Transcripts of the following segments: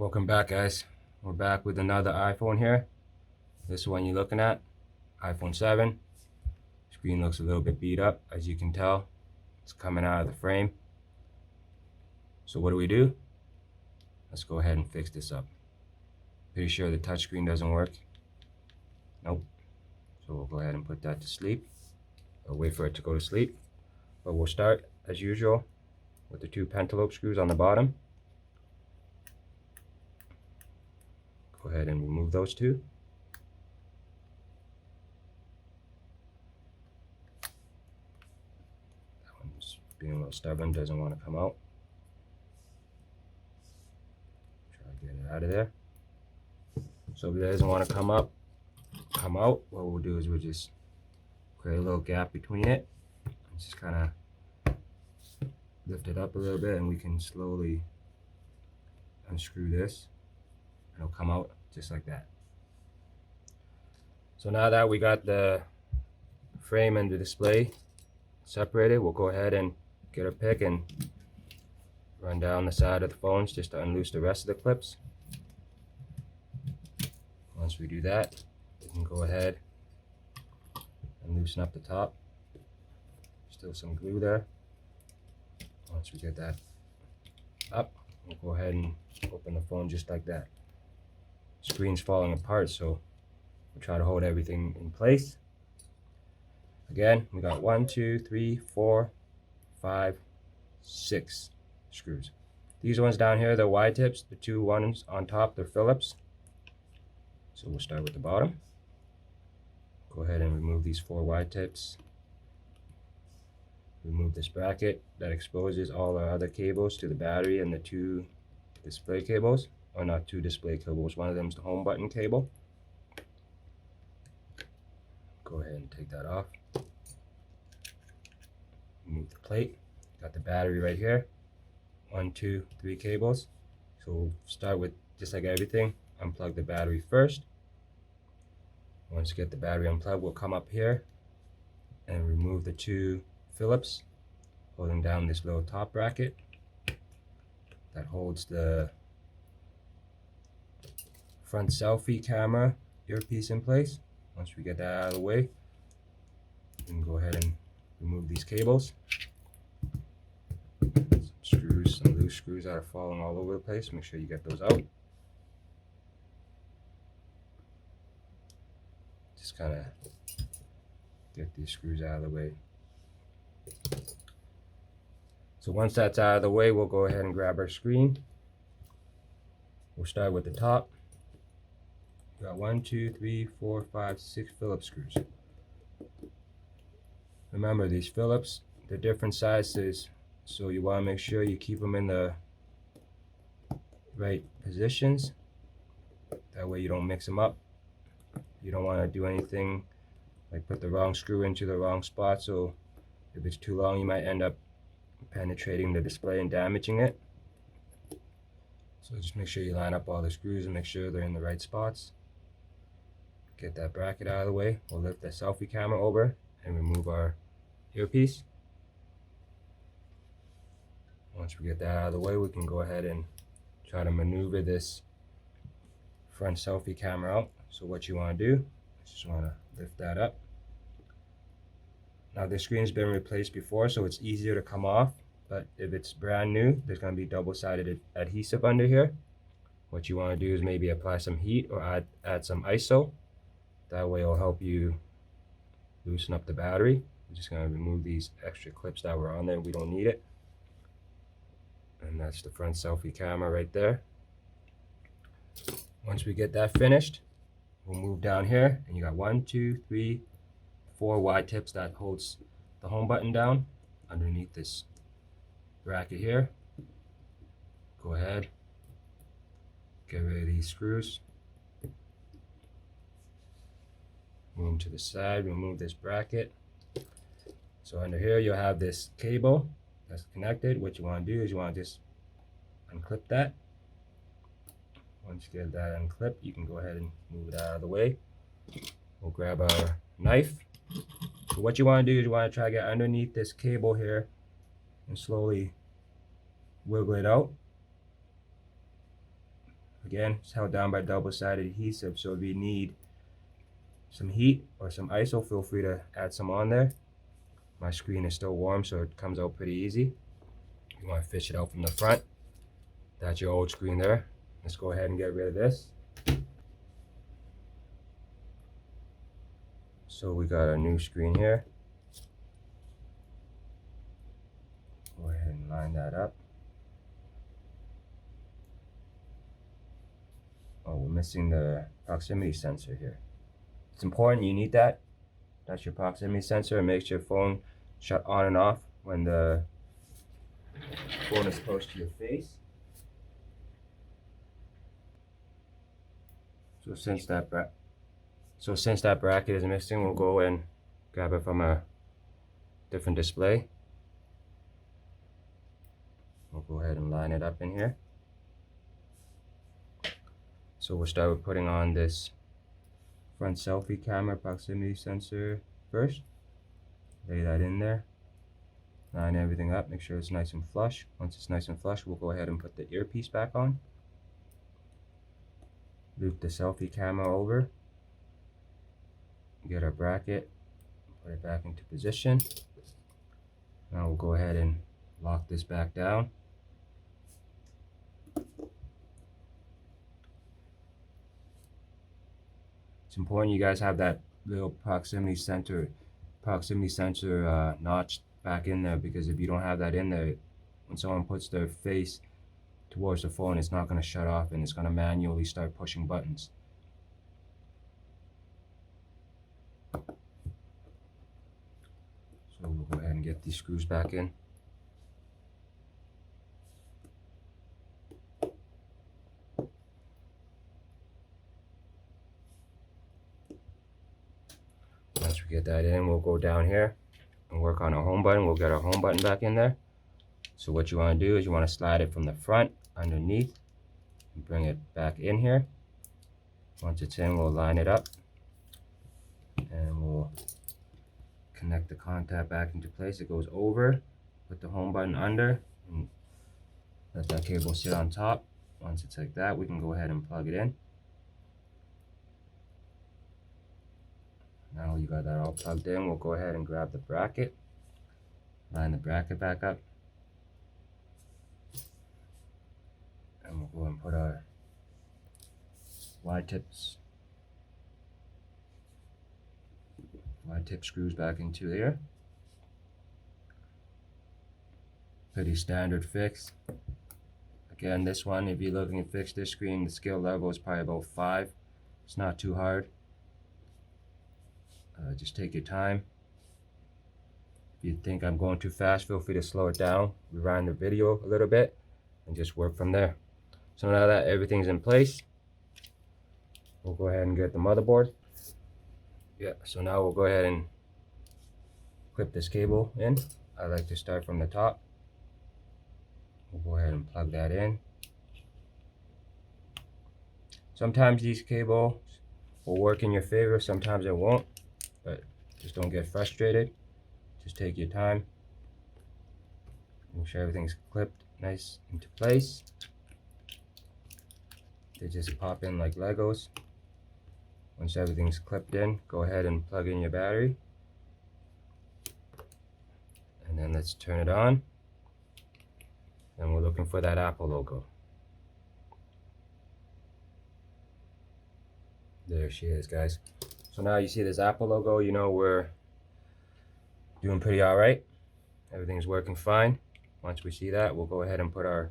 Welcome back, guys. We're back with another iPhone here. This one you're looking at, iPhone 7. Screen looks a little bit beat up, as you can tell. It's coming out of the frame. So what do? Let's go ahead and fix this up. Pretty sure the touchscreen doesn't work. Nope. So we'll go ahead and put that to sleep. Or wait for it to go to sleep. But we'll start, as usual, with the two pentalobe screws on the bottom. Go ahead and remove those two. That one's being a little stubborn, doesn't want to come out. Try to get it out of there. So if it doesn't want to come out, what we'll do is we'll just create a little gap between it. Just kind of lift it up a little bit and we can slowly unscrew this. It'll come out just like that. So now that we got the frame and the display separated, we'll go ahead and get a pick and run down the side of the phones just to unloose the rest of the clips. Once we do that, we can go ahead and loosen up the top. Still some glue there. Once we get that up, we'll go ahead and open the phone just like that. Screen's falling apart, so we'll try to hold everything in place. Again, we got 1, 2, 3, 4, 5, 6 screws. These ones down here, they're wide tips. The two ones on top, they're Phillips. So we'll start with the bottom. Go ahead and remove these 4 wide tips. Remove this bracket that exposes all our other cables to the battery and the 2 display cables. Or not 2 display cables, one of them is the home button cable. Go ahead and take that off. Remove the plate. Got the battery right here. 1, 2, 3 cables. So we'll start with, just like everything, unplug the battery first. Once you get the battery unplugged, we'll come up here and remove the 2 Phillips, holding down this little top bracket that holds the front selfie camera earpiece in place. Once we get that out of the way, we can go ahead and remove these cables. Some screws, some loose screws that are falling all over the place. Make sure you get those out. Just kind of get these screws out of the way. So once that's out of the way, we'll go ahead and grab our screen. We'll start with the top. We got 1, 2, 3, 4, 5, 6 Phillips screws. Remember, these Phillips, they're different sizes, so you want to make sure you keep them in the right positions. That way you don't mix them up. You don't want to do anything like put the wrong screw into the wrong spot, so if it's too long you might end up penetrating the display and damaging it. So just make sure you line up all the screws and make sure they're in the right spots. Get that bracket out of the way. We'll lift the selfie camera over and remove our earpiece. Once we get that out of the way, we can go ahead and try to maneuver this front selfie camera out. So what you want to do is just want to lift that up. Now this screen's been replaced before, so it's easier to come off, but if it's brand new, there's going to be double-sided adhesive under here. What you want to do is maybe apply some heat or add some ISO. That way it'll help you loosen up the battery. I'm just going to remove these extra clips that were on there. We don't need it. And that's the front selfie camera right there. Once we get that finished, we'll move down here, and you got 1, 2, 3, 4 wide tips that holds the home button down underneath this bracket here. Go ahead, get rid of these screws, move them to the side, remove this bracket. So under here you'll have this cable that's connected. What you want to do is you want to just unclip that. Once you get that unclipped, you can go ahead and move it out of the way. We'll grab our knife. So what you want to do is you want to try to get underneath this cable here and slowly wiggle it out. Again, it's held down by double-sided adhesive, so if you need some heat or some ISO, feel free to add some on there. My screen is still warm, so it comes out pretty easy. You want to fish it out from the front. That's your old screen there. Let's go ahead and get rid of this. So we got a new screen here. Go ahead and line that up. Oh, we're missing the proximity sensor here. It's important, you need that. That's your proximity sensor. It makes your phone shut on and off when the phone is close to your face. So since that bracket is missing, we'll go and grab it from a different display. We'll go ahead and line it up in here. So we'll start with putting on this front selfie camera proximity sensor first. Lay that in there. Line everything up, make sure it's nice and flush. Once it's nice and flush, we'll go ahead and put the earpiece back on. Loop the selfie camera over. Get our bracket, put it back into position. Now we'll go ahead and lock this back down. It's important you guys have that little proximity sensor notch back in there, because if you don't have that in there, when someone puts their face towards the phone, it's not going to shut off and it's going to manually start pushing buttons. So we'll go ahead and get these screws back in. Once we get that in, we'll go down here and work on our home button. We'll get our home button back in there. So what you want to do is you want to slide it from the front underneath and bring it back in here. Once it's in, we'll line it up and we'll connect the contact back into place. It goes over, put the home button under, and let that cable sit on top. Once it's like that, we can go ahead and plug it in. Now you got that all plugged in, we'll go ahead and grab the bracket, line the bracket back up, and we'll go and put our wide tip screws back into here. Pretty standard fix. Again, this one, if you're looking to fix this screen, the skill level is probably about 5. It's not too hard. Just take your time. If you think I'm going too fast, feel free to slow it down, rewind the video a little bit, and just work from there. So now that everything's in place, we'll go ahead and get the motherboard. Yeah, so now we'll go ahead and clip this cable in. I like to start from the top. We'll go ahead and plug that in. Sometimes these cables will work in your favor, sometimes it won't, but just don't get frustrated. Just take your time. Make sure everything's clipped nice into place. They just pop in like Legos. Once everything's clipped in, go ahead and plug in your battery. And then let's turn it on. And we're looking for that Apple logo. There she is, guys. So now you see this Apple logo, you know we're doing pretty alright. Everything's working fine. Once we see that, we'll go ahead and put our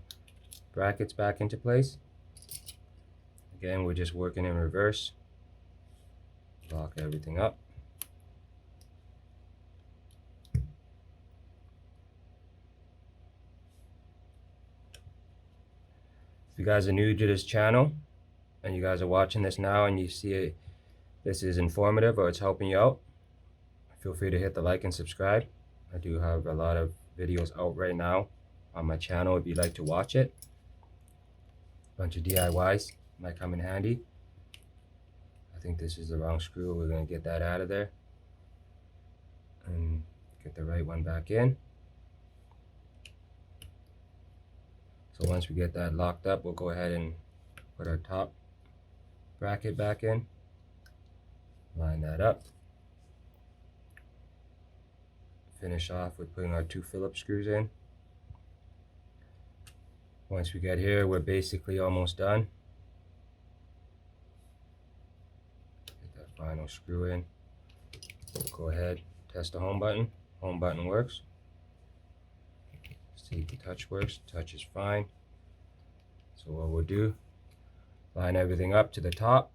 brackets back into place. Again, we're just working in reverse. Lock everything up. If you guys are new to this channel and you guys are watching this now and you see it, this is informative or it's helping you out, feel free to hit the like and subscribe. I do have a lot of videos out right now on my channel if you'd like to watch it. Bunch of DIYs might come in handy. I think this is the wrong screw. We're going to get that out of there and get the right one back in. So once we get that locked up, we'll go ahead and put our top bracket back in, line that up, finish off with putting our 2 Phillips screws in. Once we get here, we're basically almost done. Get that final screw in. Go ahead, test the home button. Home button works. See if the touch works. Touch is fine. So what we'll do, line everything up to the top,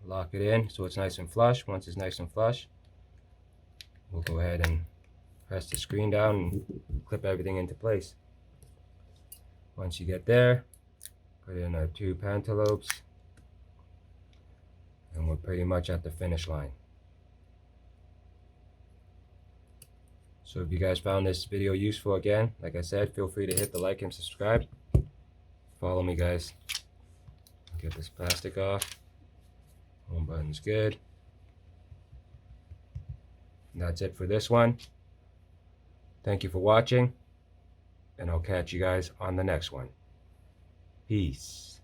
lock it in so it's nice and flush. Once it's nice and flush, we'll go ahead and press the screen down and clip everything into place. Once you get there, put in our 2 pantalops, and we're pretty much at the finish line. So if you guys found this video useful, again, like I said, feel free to hit the like and subscribe. Follow me, guys. Get this plastic off. Home button's good. And that's it for this one. Thank you for watching, and I'll catch you guys on the next one. Peace.